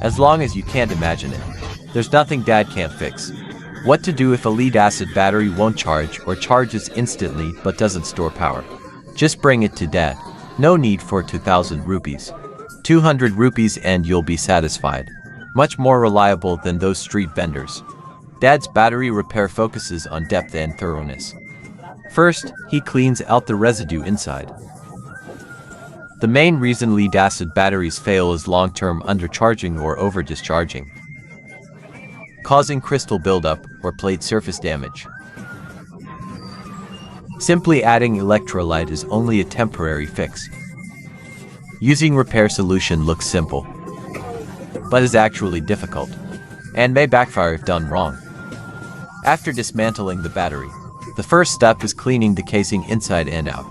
as long as you can't imagine it. There's nothing Dad can't fix. What to do if a lead-acid battery won't charge or charges instantly but doesn't store power? Just bring it to Dad. No need for 2,000 rupees. 200 rupees and you'll be satisfied. Much more reliable than those street vendors. Dad's battery repair focuses on depth and thoroughness. First, he cleans out the residue inside. The main reason lead-acid batteries fail is long-term undercharging or over-discharging, causing crystal buildup or plate surface damage. Simply adding electrolyte is only a temporary fix. Using repair solution looks simple, but is actually difficult, and may backfire if done wrong. After dismantling the battery, the first step is cleaning the casing inside and out.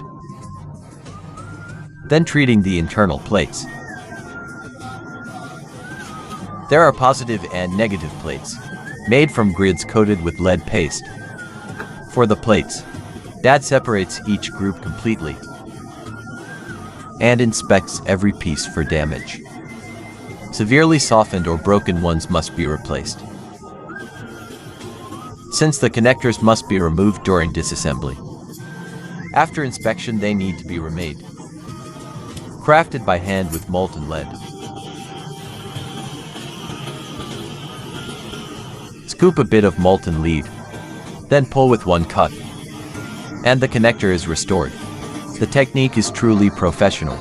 Then treating the internal plates. There are positive and negative plates, made from grids coated with lead paste. For the plates, Dad separates each group completely and inspects every piece for damage. Severely softened or broken ones must be replaced, since the connectors must be removed during disassembly. After inspection, they need to be remade, crafted by hand with molten lead. Scoop a bit of molten lead, then pull with one cut, and the connector is restored. The technique is truly professional.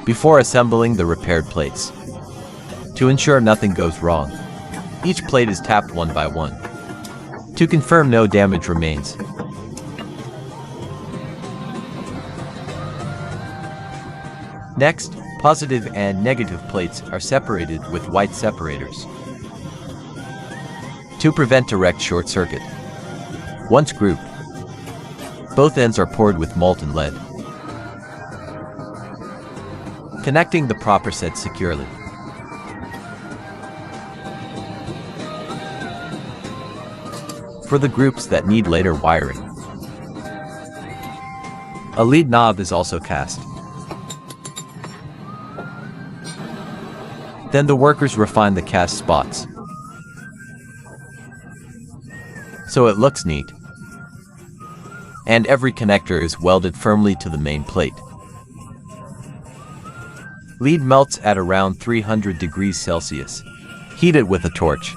Before assembling the repaired plates, to ensure nothing goes wrong, each plate is tapped one by one, to confirm no damage remains. Next, positive and negative plates are separated with white separators to prevent direct short circuit. Once grouped, both ends are poured with molten lead, connecting the proper set securely. For the groups that need later wiring, a lead knob is also cast. Then the workers refine the cast spots, so it looks neat, and every connector is welded firmly to the main plate. Lead melts at around 300 degrees Celsius. Heat it with a torch,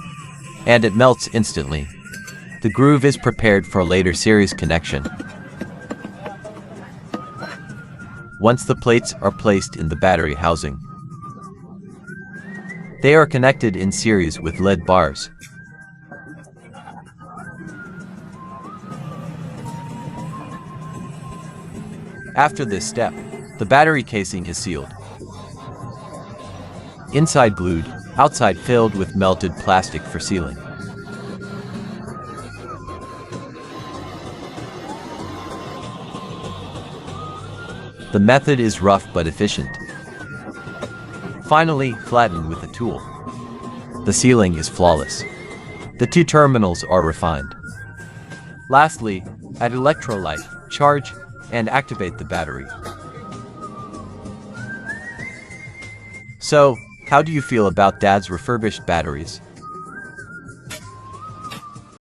and it melts instantly. The groove is prepared for later series connection. Once the plates are placed in the battery housing, they are connected in series with lead bars. After this step, the battery casing is sealed. Inside glued, outside filled with melted plastic for sealing. The method is rough but efficient. Finally, flattened with a tool. The sealing is flawless. The two terminals are refined. Lastly, add electrolyte, charge, and activate the battery. So, how do you feel about Dad's refurbished batteries?